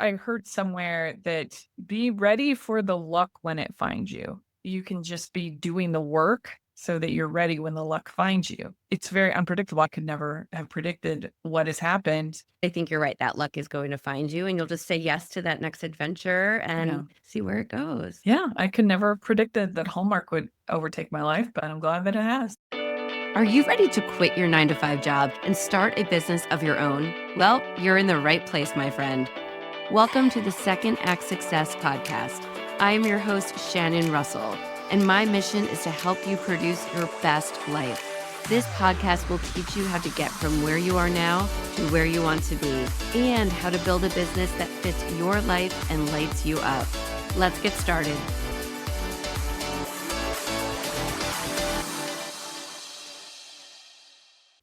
I heard somewhere that be ready for the luck when it finds you. You can just be doing the work so that you're ready when the luck finds you. It's very unpredictable. I could never have predicted what has happened. I think you're right. That luck is going to find you, and you'll just say yes to that next adventure Yeah. and see where it goes. Yeah. I could never have predicted that Hallmark would overtake my life, but I'm glad that it has. Are you ready to quit your 9 to 5 job and start a business of your own? Well, you're in the right place, my friend. Welcome to the Second Act Success podcast. I am your host, Shannon Russell, and my mission is to help you produce your best life. This podcast will teach you how to get from where you are now to where you want to be, and how to build a business that fits your life and lights you up. Let's get started.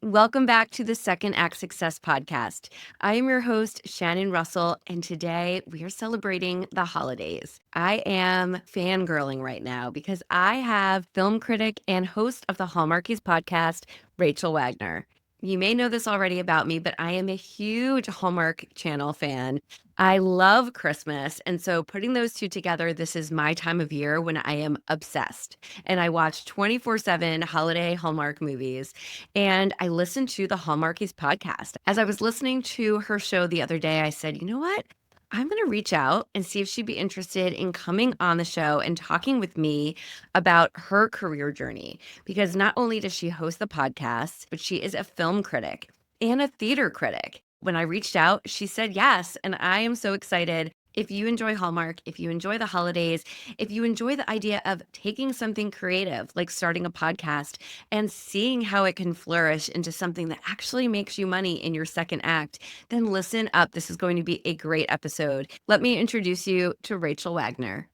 Welcome back to the Second Act Success podcast. I am your host, Shannon Russell, and today we are celebrating the holidays. I am fangirling right now because I have film critic and host of the Hallmarkies Podcast, Rachel Wagner. You may know this already about me, but I am a huge Hallmark Channel fan. I love Christmas, and so putting those two together, this is my time of year when I am obsessed. And I watch 24/7 holiday Hallmark movies. And I listened to the Hallmarkies podcast. As I was listening to her show the other day, I said, you know what? I'm going to reach out and see if she'd be interested in coming on the show and talking with me about her career journey. Because not only does she host the podcast, but she is a film critic and a theater critic. When I reached out, she said yes. And I am so excited. If you enjoy Hallmark, if you enjoy the holidays, if you enjoy the idea of taking something creative, like starting a podcast, and seeing how it can flourish into something that actually makes you money in your second act, then listen up. This is going to be a great episode. Let me introduce you to Rachel Wagner.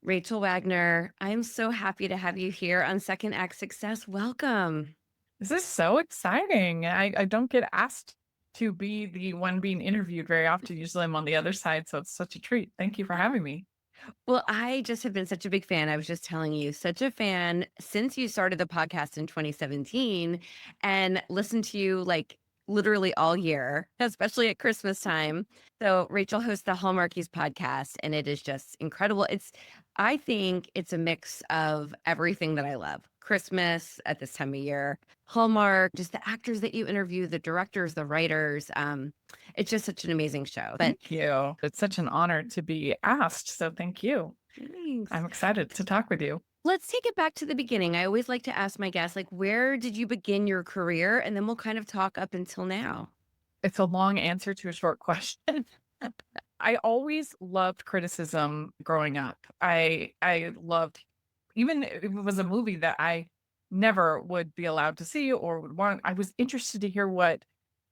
Rachel Wagner, I'm so happy to have you here on Second Act Success. Welcome. This is so exciting. I don't get asked to be the one being interviewed very often. Usually I'm on the other side, so it's such a treat. Thank you for having me. Well, I just have been such a big fan. I was just telling you, such a fan since you started the podcast in 2017 and listened to you like literally all year, especially at Christmas time. So, Rachel hosts the Hallmarkies podcast, and it is just incredible. I think it's a mix of everything that I love Christmas at this time of year, Hallmark, just the actors that you interview, the directors, the writers. It's just such an amazing show. But Thank you. It's such an honor to be asked. So thank you. thanks. I'm excited to talk with you. Let's take it back to the beginning. I always like to ask my guests, like, where did you begin your career? And then we'll kind of talk up until now. It's a long answer to a short question. I always loved criticism growing up. I loved, even if it was a movie that I never would be allowed to see or would want, I was interested to hear what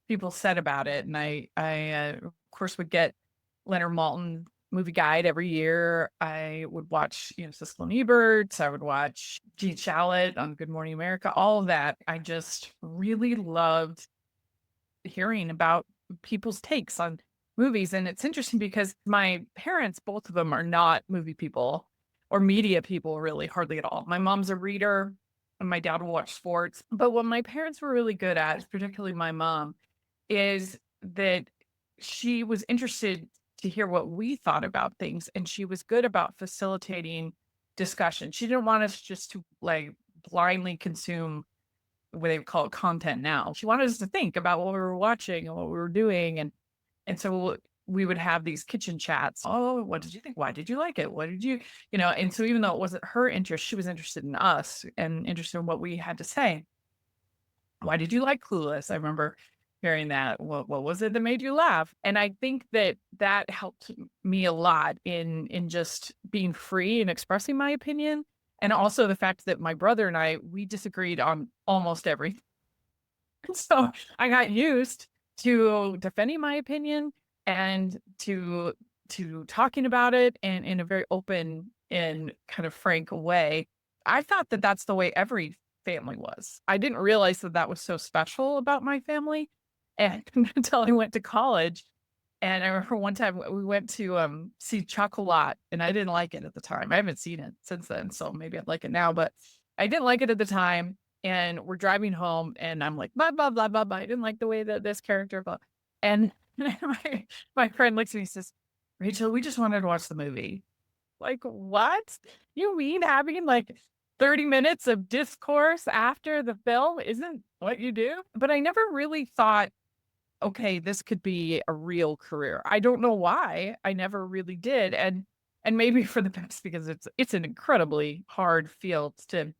people said about it. And of course, would get Leonard Maltin movie guide every year. I would watch, Siskel and Ebert. I would watch Gene Shalit on Good Morning America, all of that. I just really loved hearing about people's takes on movies. And it's interesting because my parents, both of them, are not movie people or media people, really, hardly at all. My mom's a reader and my dad will watch sports. But what my parents were really good at, particularly my mom, is that she was interested to hear what we thought about things. And she was good about facilitating discussion. She didn't want us just to like blindly consume what they call it content now. She wanted us to think about what we were watching and what we were doing. And so we would have these kitchen chats. Oh, what did you think? Why did you like it? What did you, and so even though it wasn't her interest, she was interested in us and interested in what we had to say. Why did you like Clueless? I remember hearing that. What was it that made you laugh? And I think that helped me a lot in just being free and expressing my opinion. And also the fact that my brother and we disagreed on almost everything. So I got used to defending my opinion and to talking about it and in a very open and kind of frank way. I thought that that's the way every family was. I didn't realize that that was so special about my family and until I went to college. And I remember one time we went to see Chocolat and I didn't like it at the time. I haven't seen it since then, so maybe I'd like it now, but I didn't like it at the time. And we're driving home and I'm like, blah, blah, blah, blah, blah. I didn't like the way that this character, blah. And my friend looks at me and says, Rachel, we just wanted to watch the movie. Like, what? You mean having like 30 minutes of discourse after the film isn't what you do? But I never really thought, okay, this could be a real career. I don't know why. I never really did. And maybe for the best because it's an incredibly hard field to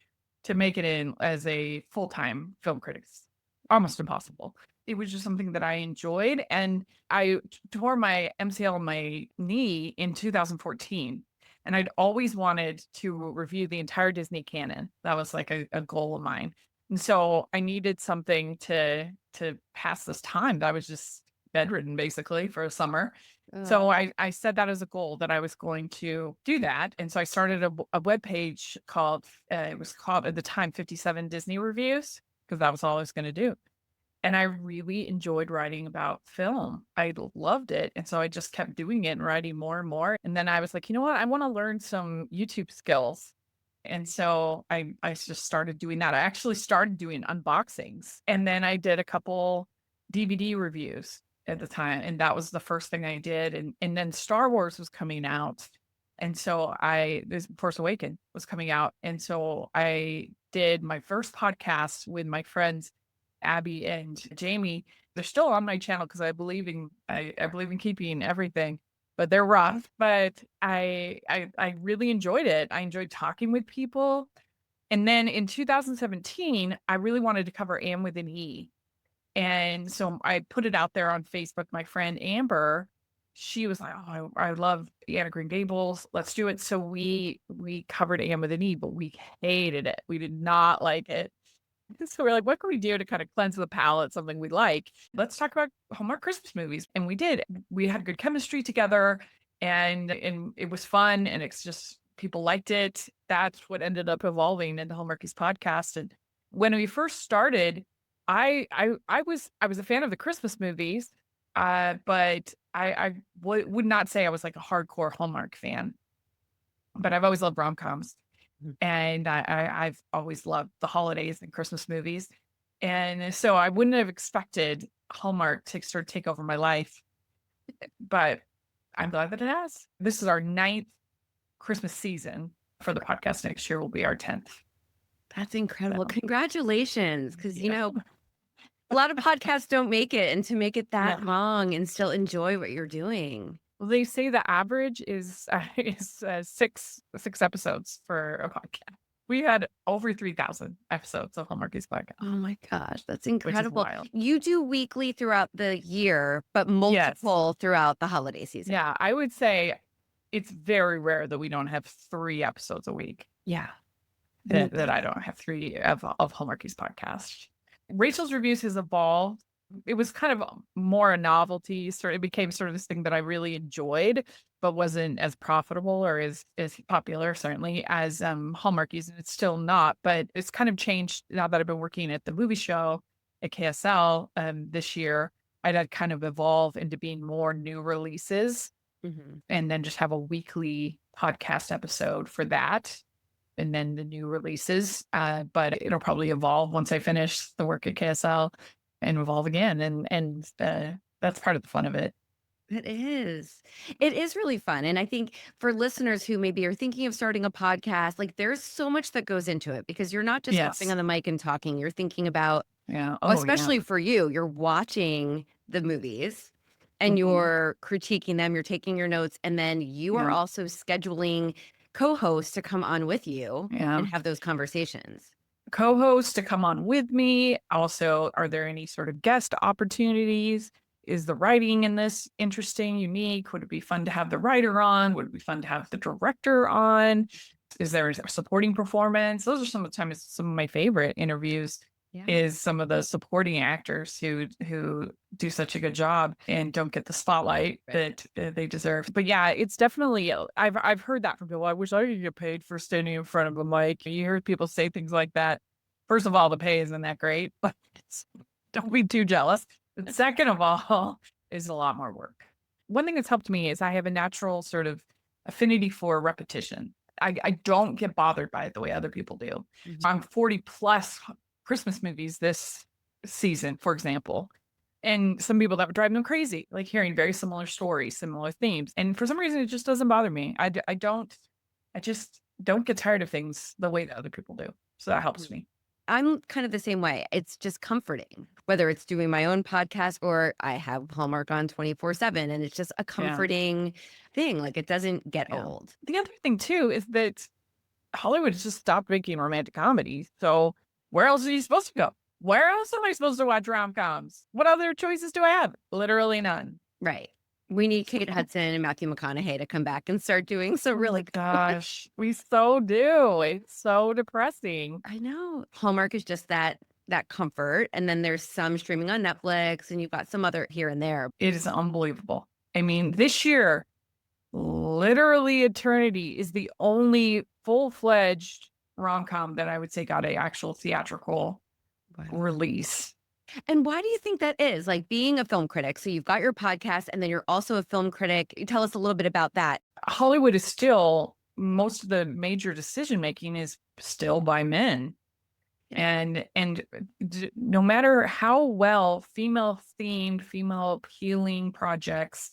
make it in as a full-time film critic. It's almost impossible. It was just something that I enjoyed. And I tore my MCL on my knee in 2014. And I'd always wanted to review the entire Disney canon. That was like a goal of mine. And so I needed something to pass this time. That I was just bedridden basically for a summer. Ugh. So I set that as a goal that I was going to do that. And so I started a webpage called, it was called at the time 57 Disney Reviews, because that was all I was going to do. And I really enjoyed writing about film. I loved it. And so I just kept doing it and writing more and more. And then I was like, you know what? I want to learn some YouTube skills. And so I just started doing that. I actually started doing unboxings. And then I did a couple DVD reviews at the time. And that was the first thing I did. And then Star Wars was coming out. And so this Force Awakens was coming out. And so I did my first podcast with my friends Abby and Jamie. They're still on my channel because I believe in keeping everything, but they're rough. But I really enjoyed it. I enjoyed talking with people. And then in 2017, I really wanted to cover Anne with an E. And so I put it out there on Facebook. My friend Amber, she was like, "Oh, I love Anne of Green Gables. Let's do it." So we covered Anne with an E, but we hated it. We did not like it. So we're like, what can we do to kind of cleanse the palate, something we like? Let's talk about Hallmark Christmas movies. And we did. We had good chemistry together and it was fun and it's just people liked it. That's what ended up evolving into Hallmarkies Podcast. And when we first started, I was a fan of the Christmas movies, but I would not say I was like a hardcore Hallmark fan. But I've always loved rom-coms. And I've always loved the holidays and Christmas movies. And so I wouldn't have expected Hallmark to sort of take over my life, but I'm glad that it has. This is our 9th Christmas season for the podcast. Next year will be our 10th. That's incredible. So, Congratulations. Because, yeah. a lot of podcasts don't make it. And to make it that Yeah. long and still enjoy what you're doing. Well, they say the average is six episodes for a podcast. We had over 3,000 episodes of Hallmarkies Podcast, Oh my gosh, that's which is incredible. wild. You do weekly throughout the year, but Yes. multiple throughout the holiday season. Yeah, I would say it's very rare that we don't have 3 episodes a week. Yeah. That I don't have 3 of Hallmarkies Podcast. Rachel's Reviews has evolved. It was kind of more a novelty. It became sort of this thing that I really enjoyed, but wasn't as profitable or as popular, certainly, as Hallmarkies, and it's still not. But it's kind of changed now that I've been working at the movie show at KSL this year. I'd had kind of evolve into being more new releases Mhm. and then just have a weekly podcast episode for that. And then the new releases. But it'll probably evolve once I finish the work at KSL and evolve again. And that's part of the fun of it. It is. It is really fun. And I think for listeners who maybe are thinking of starting a podcast, like there's so much that goes into it because you're not just hopping Yes. on the mic and talking. You're thinking about, Yeah. well, Oh, yeah. especially for you, you're watching the movies and Mhm. you're critiquing them, you're taking your notes, and then you are Yeah. also scheduling co-hosts to come on with you Yeah. and have those conversations. Co-hosts to come on with me. Also, are there any sort of guest opportunities? Is the writing in this interesting, unique? Would it be fun to have the writer on? Would it be fun to have the director on? Is there a supporting performance? Those are some of my favorite interviews. Yeah. Is some of the supporting actors who do such a good job and don't get the spotlight that they deserve. But yeah, it's definitely I've heard that from people. I wish I could get paid for standing in front of a mic. You hear people say things like that. First of all, the pay isn't that great, but don't be too jealous. But second of all, is a lot more work. One thing that's helped me is I have a natural sort of affinity for repetition. I don't get bothered by it the way other people do. Mhm. I'm 40 plus Christmas movies this season, for example. And some people that would drive them crazy, like hearing very similar stories, similar themes. And for some reason, it just doesn't bother me. I just don't get tired of things the way that other people do. So that helps me. I'm kind of the same way. It's just comforting, whether it's doing my own podcast or I have Hallmark on 24/7, and it's just a Yeah. comforting thing. Like it doesn't get Yeah. old. The other thing too is that Hollywood has just stopped making romantic comedies. So where else are you supposed to go? Where else am I supposed to watch rom-coms? What other choices do I have? Literally none. Right. We need Kate Hudson and Matthew McConaughey to come back and start doing some Oh my really gosh, we so do. It's so depressing. I know. Hallmark is just that comfort, and then there's some streaming on Netflix, and you've got some other here and there. It is unbelievable. I mean, this year, literally Eternity is the only full-fledged rom-com that I would say got a actual theatrical Wow. release. And why do you think that is? Like being a film critic, so you've got your podcast, and then you're also a film critic. Tell us a little bit about that. Hollywood is still most of the major decision making is still by men. Yeah. And no matter how well female themed, female appealing projects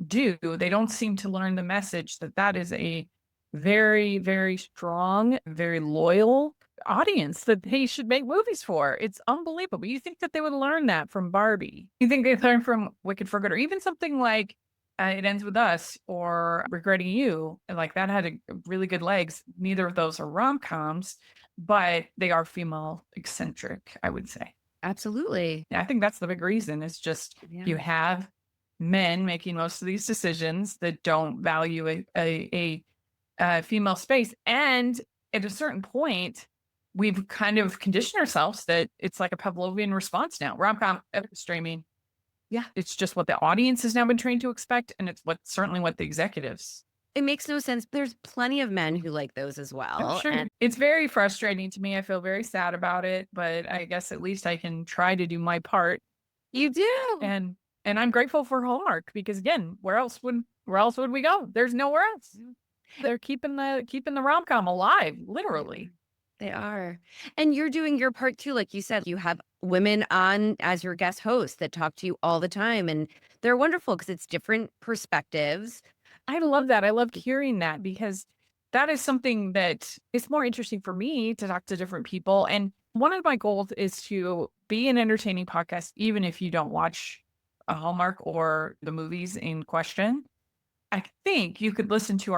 do, they don't seem to learn the message that that is a very, very strong, very loyal audience that they should make movies for. It's unbelievable. You think that they would learn that from Barbie? You think they'd learn from Wicked for Good, or even something like It Ends With Us or Regretting You? Like that had really good legs. Neither of those are rom-coms, but they are female eccentric, I would say. Absolutely. I think that's the big reason. It's just you have men making most of these decisions that don't value a female space. And at a certain point, we've kind of conditioned ourselves that it's like a Pavlovian response now. Rom-com streaming. Yeah. It's just what the audience has now been trained to expect. And it's certainly what the executives. It makes no sense. There's plenty of men who like those as well. Sure. And It's very frustrating to me. I feel very sad about it, but I guess at least I can try to do my part. you do. And I'm grateful for Hallmark because again, where else would we go? There's nowhere else. They're keeping the rom-com alive, literally. They are. And you're doing your part too. Like you said, you have women on as your guest hosts that talk to you all the time. And they're wonderful because it's different perspectives. I love that. I loved hearing that because that is something that is more interesting for me to talk to different people. And one of my goals is to be an entertaining podcast, even if you don't watch a Hallmark or the movies in question. I think you could listen to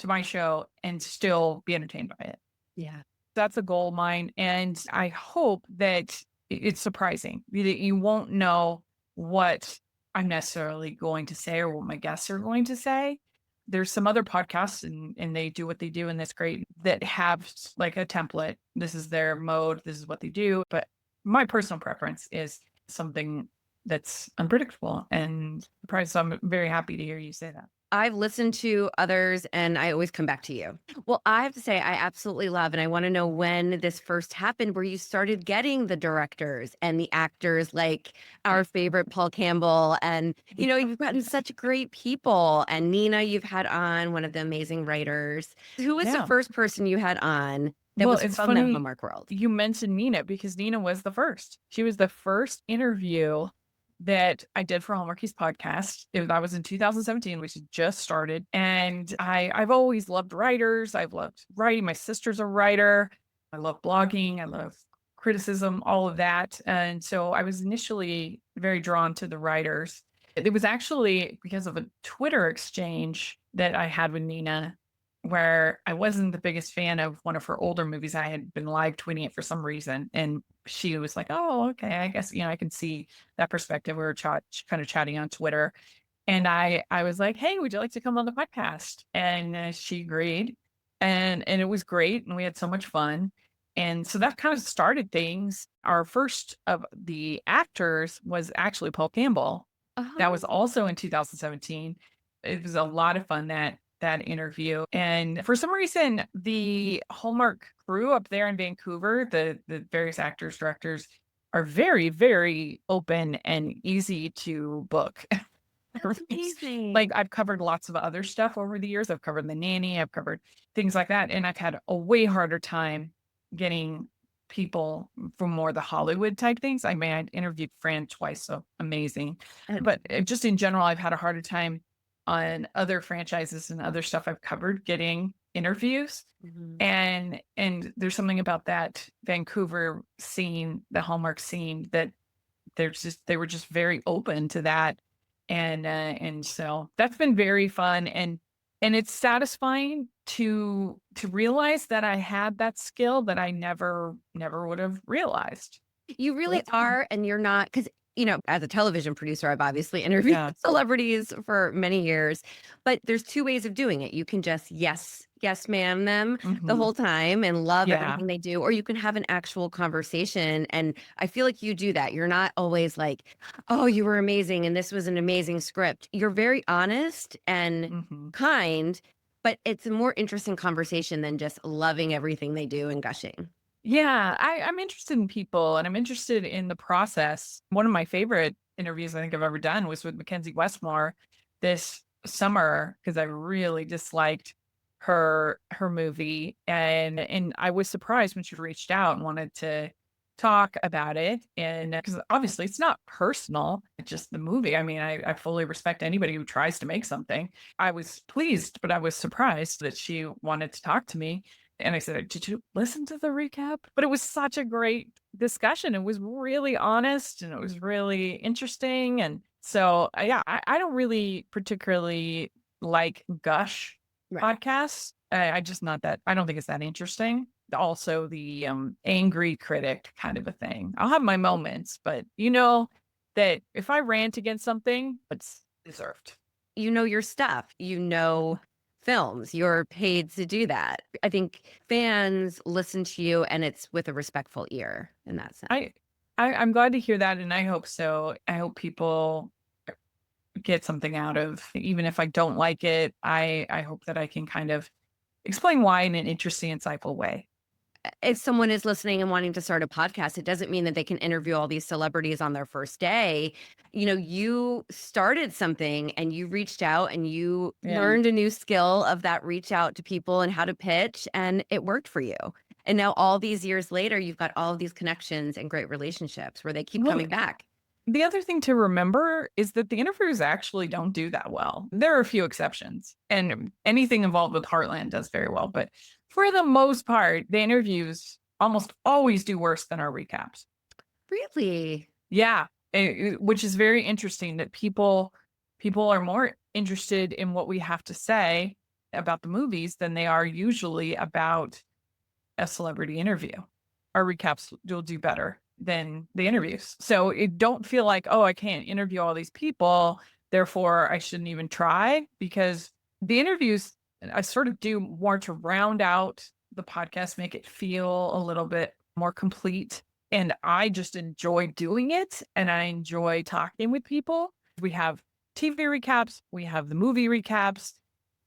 my show, and still be entertained by it. Yeah. That's a goal of mine. And I hope that it's surprising that you won't know what I'm necessarily going to say or what my guests are going to say. There's some other podcasts and they do what they do, and that's great, that have like a template. This is their mode. This is what they do. But my personal preference is something that's unpredictable and surprised. So I'm very happy to hear you say that. I've listened to others and I always come back to you. Well, I have to say, I absolutely love, and I want to know when this first happened, where you started getting the directors and the actors like our favorite Paul Campbell. And, you've gotten such great people. And Nina, you've had on, one of the amazing writers. Who was the first person you had on that was it's from funny the Hallmark world? you mentioned Nina because Nina was the first. She was the first interview that I did for Hallmarkies Podcast. That was in 2017. We just started. And I've always loved writers. I've loved writing. My sister's a writer. I love blogging. I love criticism, all of that. And so I was initially very drawn to the writers. It was actually because of a Twitter exchange that I had with Nina, where I wasn't the biggest fan of one of her older movies. I had been live tweeting it for some reason. And she was like, oh, okay, I guess, I can see that perspective. We were kind of chatting on Twitter. And I was like, hey, would you like to come on the podcast? And she agreed. And it was great. And we had so much fun. And so that kind of started things. Our first of the actors was actually Paul Campbell. That was also in 2017. It was a lot of fun, that interview. And for some reason, the Hallmark crew up there in Vancouver, the various actors, directors, are very, very open and easy to book. That's amazing. Like I've covered lots of other stuff over the years. I've covered The Nanny, I've covered things like that. And I've had a way harder time getting people for more the Hollywood type things. I mean, I interviewed Fran twice, so amazing. Uh, But just in general, I've had a harder time on other franchises and other stuff I've covered getting interviews. mhm. And there's something about that Vancouver scene, the Hallmark scene, that they were just very open to that. And so that's been very fun, and it's satisfying to realize that I had that skill that I never would have realized. You So really that's fun. are, and you're not because as a television producer, I've obviously interviewed Yeah. celebrities for many years, but there's 2 ways of doing it. You can just yes, ma'am them the Mhm. whole time and love Yeah. everything they do, or you can have an actual conversation, and I feel like you do that. You're not always like, "Oh, you were amazing, and this was an amazing script." You're very honest and Mhm. kind, but it's a more interesting conversation than just loving everything they do and gushing. Yeah, I'm interested in people and I'm interested in the process. One of my favorite interviews I think I've ever done was with Mackenzie Westmore this summer because I really disliked her movie, and I was surprised when she reached out and wanted to talk about it. And because obviously it's not personal, it's just the movie. I mean, I fully respect anybody who tries to make something. I was pleased, but I was surprised that she wanted to talk to me. And I said, "Did you listen to the recap?" But it was such a great discussion. It was really honest and it was really interesting. And so, yeah, I don't really particularly like gush Right. podcasts. I just not that, I don't think it's that interesting. Also, the angry critic kind of a thing. I'll have my moments, but that if I rant against something, it's deserved. You know your stuff. You know films. You're paid to do that. I think fans listen to you and it's with a respectful ear in that sense. I, I'm glad to hear that, and I hope so. I hope people get something out of, even if I don't like it. I hope that I can kind of explain why in an interesting, insightful way. If someone is listening and wanting to start a podcast, it doesn't mean that they can interview all these celebrities on their first day. You started something and you reached out and you Yeah. learned a new skill of that reach out to people and how to pitch, and it worked for you. And now, all these years later, you've got all of these connections and great relationships where they keep Well, coming back. the other thing to remember is that the interviews actually don't do that well. There are a few exceptions, and anything involved with Heartland does very well. But for the most part, the interviews almost always do worse than our recaps. Really? Yeah, which is very interesting that people are more interested in what we have to say about the movies than they are usually about a celebrity interview. Our recaps will do better than the interviews. So it don't feel like, oh, I can't interview all these people, therefore I shouldn't even try, because the interviews I sort of do more to round out the podcast, make it feel a little bit more complete. And I just enjoy doing it and I enjoy talking with people. We have TV recaps, we have the movie recaps,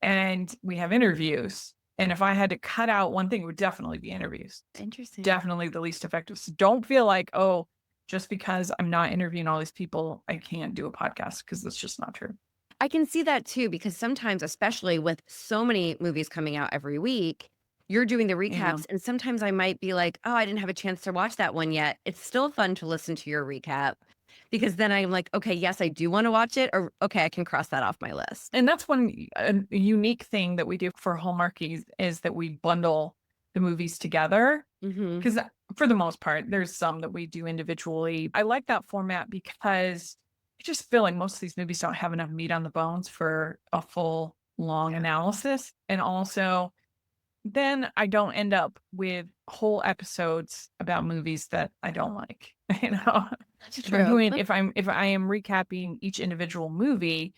and we have interviews. And if I had to cut out one thing, it would definitely be interviews. Interesting. Definitely the least effective. So don't feel like, oh, just because I'm not interviewing all these people, I can't do a podcast, because that's just not true. I can see that too, because sometimes, especially with so many movies coming out every week, you're doing the Yeah. recaps. And sometimes I might be like, oh, I didn't have a chance to watch that one yet. It's still fun to listen to your recap because then I'm like, okay, yes, I do want to watch it. Or, okay, I can cross that off my list. And that's one a unique thing that we do for Hallmarkies is that we bundle the movies together. Hmm. Because for the most part, there's some that we do individually. I like that format because I just feel like most of these movies don't have enough meat on the bones for a full, long Yeah, analysis. And also, then I don't end up with whole episodes about movies that I don't like. You know, that's if I'm true. doing, if I am recapping each individual movie,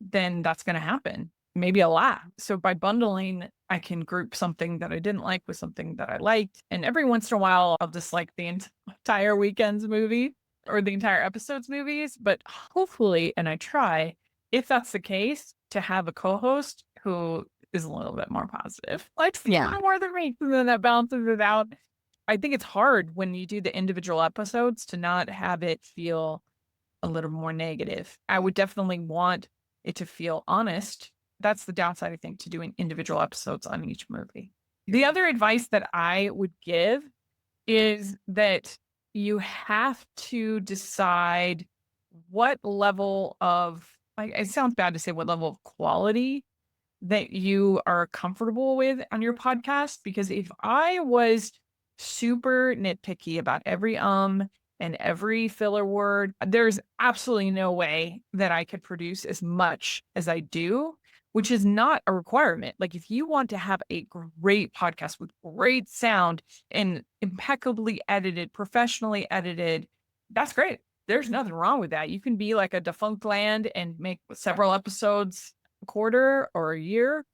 then that's going to happen. Maybe a lot. So by bundling, I can group something that I didn't like with something that I liked. And every once in a while, I'll dislike the entire weekend's movie or the entire episode's movies. But hopefully, and I try, if that's the case, to have a co-host who is a little bit more positive. Like a Yeah. little more than me, and then that balances it out. I think it's hard when you do the individual episodes to not have it feel a little more negative. I would definitely want it to feel honest. That's the downside, I think, to doing individual episodes on each movie. The other advice that I would give is that you have to decide what level of, like, it sounds bad to say what level of quality that you are comfortable with on your podcast. Because if I was super nitpicky about every and every filler word, there's absolutely no way that I could produce as much as I do, which is not a requirement. Like, if you want to have a great podcast with great sound and impeccably edited, professionally edited, that's great. There's nothing wrong with that. You can be like a defunct land and make several episodes a quarter or a year.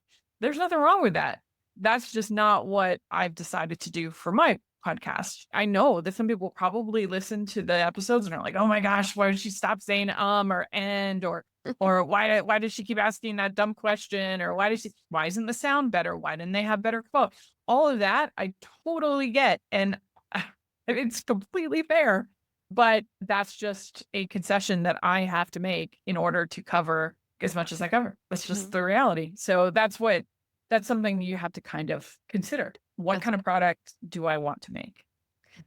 There's nothing wrong with that. That's just not what I've decided to do for my podcast. I know that some people probably listen to the episodes and are like, "Oh my gosh, why did she stop saying or and or why did she keep asking that dumb question, or why isn't the sound better? Why didn't they have better quote?" All of that I totally get, and it's completely fair. But that's just a concession that I have to make in order to cover as much as I cover. That's just Mhm. the reality. So that's something you have to kind of consider. What That's kind of product do I want to make?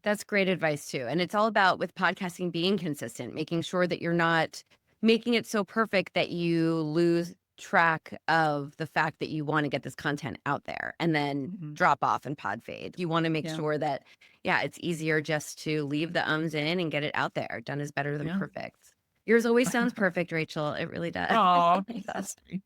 That's great advice too. And it's all about with podcasting being consistent, making sure that you're not making it so perfect that you lose track of the fact that you want to get this content out there and then Mhm. drop off and pod fade. You want to make Yeah. sure that, yeah, it's easier just to leave the ums in and get it out there. Done is better than Yeah. perfect. Yours always sounds perfect, Rachel. It really does. Oh, that's sweet.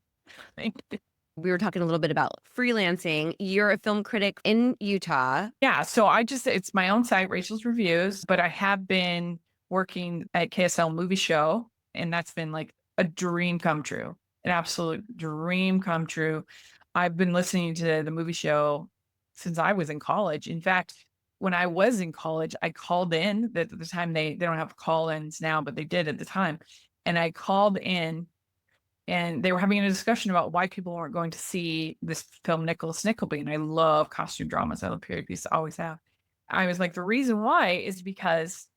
Thank you. We were talking a little bit about freelancing. You're a film critic in Utah. Yeah. So it's my own site, Rachel's Reviews, but I have been working at KSL Movie Show, and that's been like a dream come true, an absolute dream come true. I've been listening to the movie show since I was in college. In fact, when I was in college, I called in. At the time, they don't have call-ins now, but they did at the time. And I called in, and they were having a discussion about why people weren't going to see this film, Nicholas Nickleby. And I love costume dramas. I love period pieces, always have. I was like, the reason why is because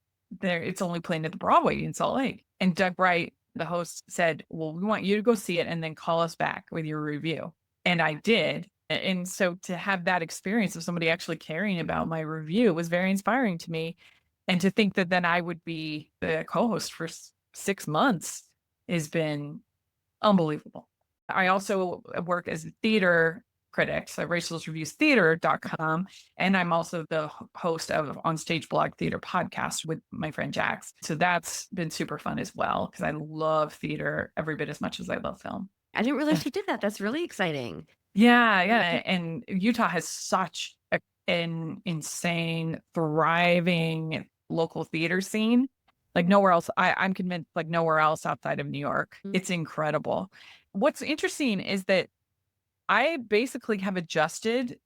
it's only playing at the Broadway in Salt Lake. And Doug Wright, the host, said, "Well, we want you to go see it and then call us back with your review." And I did. And so to have that experience of somebody actually caring about my review was very inspiring to me. And to think that then I would be the co-host for 6 months has been unbelievable. I also work as a theater critic, so rachelsreviewstheater.com. And I'm also the host of On Stage Blog Theater podcast with my friend Jax. So that's been super fun as well, because I love theater every bit as much as I love film. I didn't realize you did that. That's really exciting. Yeah, yeah. And Utah has such an insane, thriving local theater scene. Like nowhere else. I'm convinced, like nowhere else outside of New York. Mm. It's incredible. What's interesting is that I basically have adjusted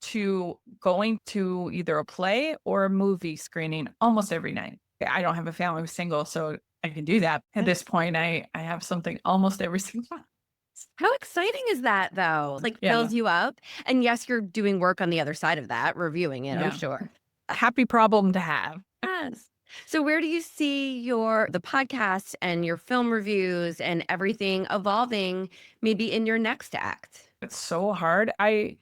to going to either a play or a movie screening almost every night. I don't have a family, I'm single, so I can do that. At this point, I have something almost every single night. How exciting is that though? Like Yeah. fills you up. And yes, you're doing work on the other side of that, reviewing it, I'm Yeah. sure. A happy problem to have. Yes. So where do you see the podcast and your film reviews and everything evolving maybe in your next act? It's so hard. I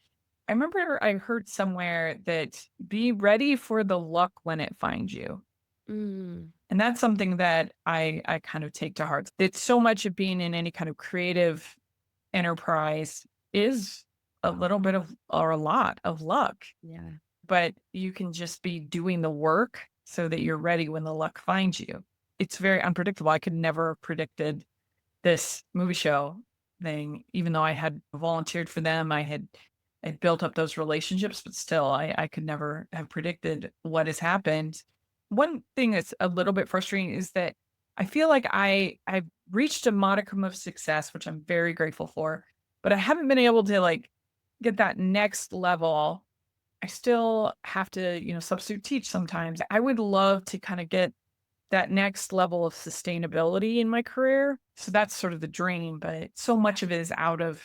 remember I heard somewhere that be ready for the luck when it finds you. Mm, And that's something that I kind of take to heart. It's so much of being in any kind of creative enterprise is a little bit of, or a lot of luck, yeah. but you can just be doing the work so that you're ready when the luck finds you. It's very unpredictable. I could never have predicted this movie show thing, even though I had volunteered for them. I built up those relationships, but still I could never have predicted what has happened. One thing that's a little bit frustrating is that I feel like I've reached a modicum of success, which I'm very grateful for, but I haven't been able to like get that next level. I still have to, substitute teach sometimes. I would love to kind of get that next level of sustainability in my career. So that's sort of the dream, but so much of it is out of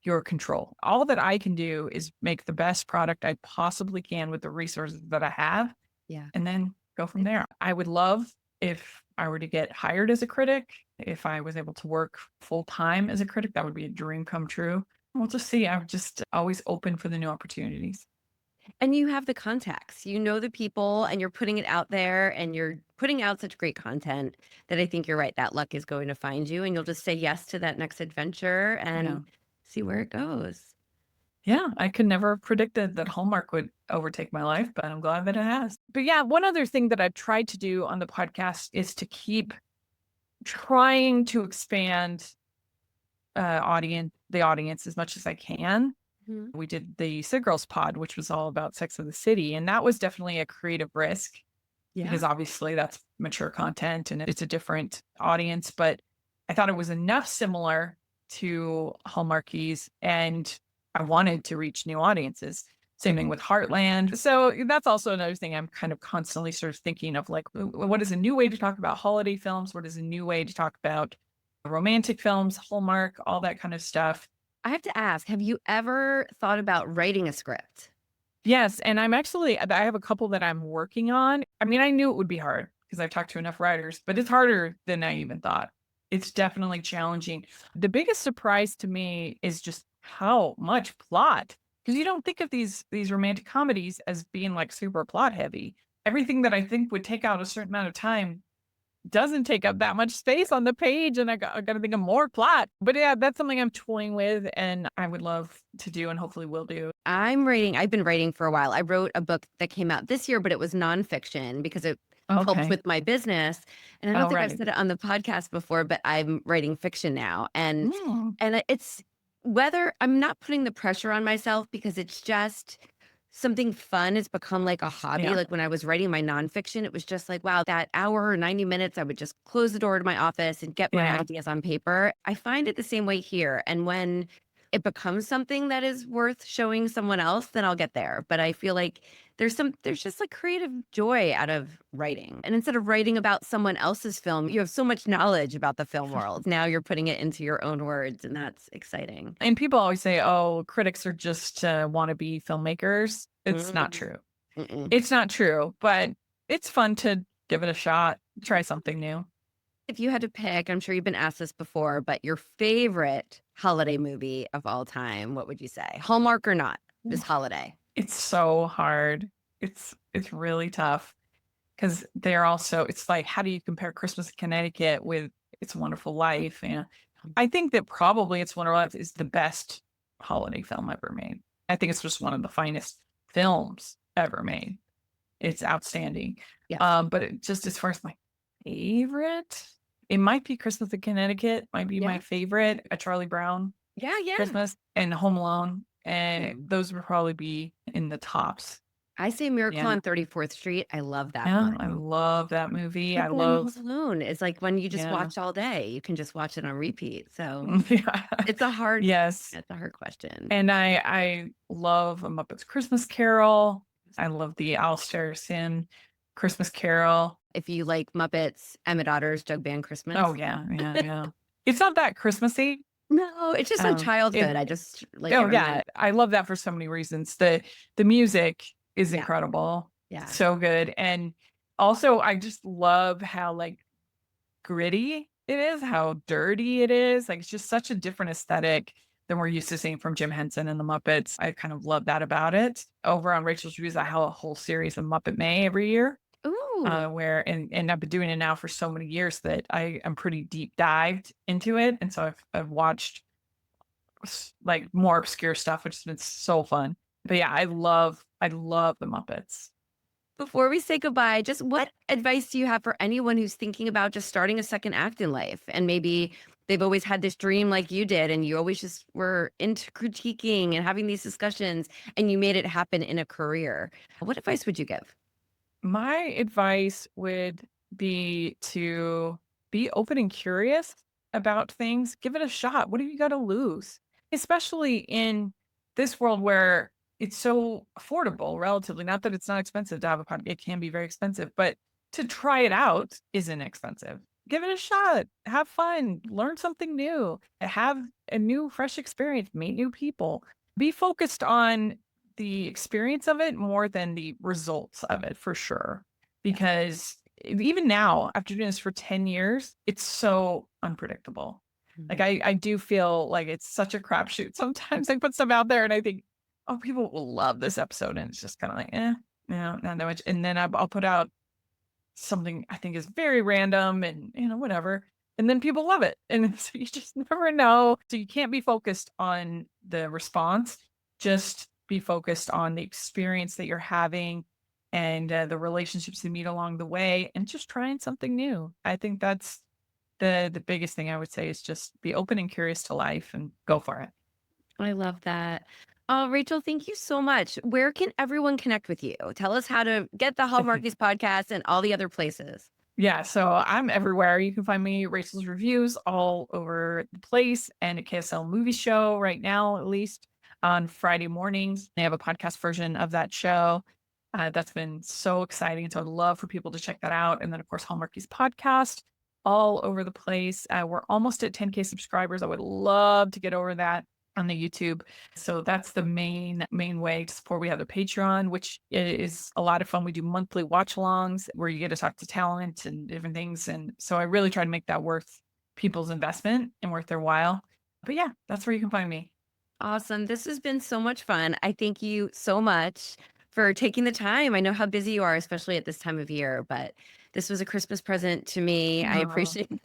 your control. All that I can do is make the best product I possibly can with the resources that I have, Yeah. and then go from there. I would love if I were to get hired as a critic, if I was able to work full time as a critic, that would be a dream come true. We'll just see. I'm just always open for the new opportunities. And you have the contacts, you know the people, and you're putting it out there, and you're putting out such great content that I think you're right, that luck is going to find you, and you'll just say yes to that next adventure Yeah. and see where it goes. Yeah, I could never have predicted that Hallmark would overtake my life, but I'm glad that it has. But yeah, one other thing that I've tried to do on the podcast is to keep trying to expand the audience as much as I can. Mhm. We did the Sig Girls pod, which was all about Sex in the City, and that was definitely a creative risk Yeah. because obviously that's mature content and it's a different audience, but I thought it was enough similar to Hallmarkies and I wanted to reach new audiences. Same thing with Heartland. So that's also another thing I'm kind of constantly sort of thinking of like, what is a new way to talk about holiday films? What is a new way to talk about romantic films, Hallmark, all that kind of stuff. I have to ask, have you ever thought about writing a script? Yes, and I have a couple that I'm working on. I mean, I knew it would be hard because I've talked to enough writers, but it's harder than I even thought. It's definitely challenging. The biggest surprise to me is just how much plot, because you don't think of these romantic comedies as being like super plot heavy. Everything that I think would take out a certain amount of time doesn't take up that much space on the page, and I gotta think of more plot. But yeah, that's something I'm toying with, and I would love to do, and hopefully will do. I've been writing for a while. I wrote a book that came out this year, but it was nonfiction because it helped Okay. with my business. And I don't Oh, think I've right. said it on the podcast before, but I'm writing fiction now. And Mm. it's whether I'm not putting the pressure on myself because it's just something fun. It's become like a hobby. Yeah. Like when I was writing my nonfiction, it was just like, wow, that hour or 90 minutes, I would just close the door to my office and get my Yeah. ideas on paper. I find it the same way here. And when it becomes something that is worth showing someone else, then I'll get there. But I feel like there's just like creative joy out of writing. And instead of writing about someone else's film, you have so much knowledge about the film world. Now you're putting it into your own words, and that's exciting. And people always say, "Oh, critics are just wannabe filmmakers." It's not Mm, true. mm-mm. It's not true, but it's fun to give it a shot, try something new. If you had to pick, I'm sure you've been asked this before, but your favorite holiday movie of all time, what would you say? Hallmark or not? Just holiday. It's so hard. It's really tough because they're also it's like, how do you compare Christmas in Connecticut with It's a Wonderful Life? And I think that probably It's a Wonderful Life is the best holiday film ever made. I think it's just one of the finest films ever made. It's outstanding. Yes. But it just as far as my favorite, it might be Christmas in Connecticut, might be my Yeah. favorite, a Charlie Brown Yeah. Yeah. Christmas and Home Alone. And Mm. those would probably be in the tops. I say Miracle Yeah. on 34th Street. I love that Yeah, I one. love that movie. I But then love Home Alone is like when you just yeah. watch all day, you can just watch it on repeat. So Yeah. it's a hard, Yes. it's a hard question. And I love A Muppet's Christmas Carol. I love the Alistair Sim Christmas Carol. If you like Muppets, Emmett Otter's Jug Band Oh, Christmas. yeah, yeah, yeah. It's not that Christmassy. No, it's just my It childhood. I just like oh, everyone. yeah, I love that for so many reasons. The music is Yeah. incredible. Yeah. So good, and also, I just love how, like, gritty it is, how dirty it is, like, it's just such a different aesthetic than we're used to seeing from Jim Henson and the Muppets. I kind of love that about it. Over on Rachel's Reviews, I have a whole series of Muppet May every year, Ooh. where and I've been doing it now for so many years that I am pretty deep dived into it, and so I've watched like more obscure stuff, which has been so fun. But yeah, I love the Muppets. Before we say goodbye, just what advice do you have for anyone who's thinking about just starting a second act in life? And maybe they've always had this dream like you did, and you always just were into critiquing and having these discussions, and you made it happen in a career. What advice would you give? My advice would be to be open and curious about things. Give it a shot. What have you got to lose? Especially in this world where it's so affordable, relatively. Not that it's not expensive to have a podcast, it can be very expensive, but to try it out isn't expensive. Give it a shot. Have fun. Learn something new. Have a new, fresh experience. Meet new people. Be focused on the experience of it more than the results of it for sure. Because even now, after doing this for 10 years, it's so unpredictable. Like Mhm. I do feel like it's such a crapshoot. Sometimes I put stuff out there and I think, oh, people will love this episode. And it's just kind of like, no, not that much. And then I'll put out something I think is very random and, whatever. And then people love it. And so you just never know. So you can't be focused on the response, just be focused on the experience that you're having and the relationships you meet along the way and just trying something new. I think that's the biggest thing I would say is just be open and curious to life and go for it. I love that. Oh, Rachel, thank you so much. Where can everyone connect with you? Tell us how to get the Hallmarkies podcast and all the other places. Yeah, so I'm everywhere. You can find me Rachel's Reviews all over the place and at KSL Movie Show right now, at least on Friday mornings. They have a podcast version of that show. That's been so exciting. So I'd love for people to check that out. And then, of course, Hallmarkies Podcast all over the place. We're almost at 10K subscribers. I would love to get over that on the YouTube. So that's the main way to support. We have the Patreon, which is a lot of fun. We do monthly watch alongs where you get to talk to talent and different things. And so I really try to make that worth people's investment and worth their while. But yeah, that's where you can find me. Awesome. This has been so much fun. I thank you so much for taking the time. I know how busy you are, especially at this time of year, but this was a Christmas present to me. I appreciate it.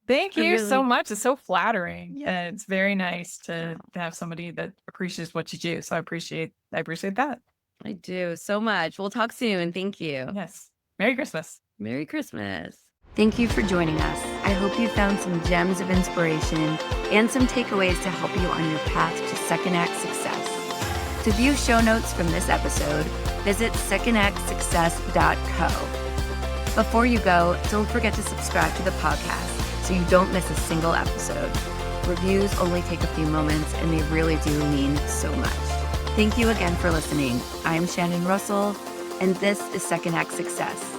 Thank you so really- much. It's so flattering. Yeah, it's very nice to have somebody that appreciates what you do. So I appreciate that. I do so much. We'll talk soon. Thank you. Yes. Merry Christmas. Merry Christmas. Thank you for joining us. I hope you found some gems of inspiration and some takeaways to help you on your path to second act success. To view show notes from this episode, visit secondactsuccess.co. Before you go, don't forget to subscribe to the podcast so you don't miss a single episode. Reviews only take a few moments and they really do mean so much. Thank you again for listening. I'm Shannon Russell, and this is Second Act Success.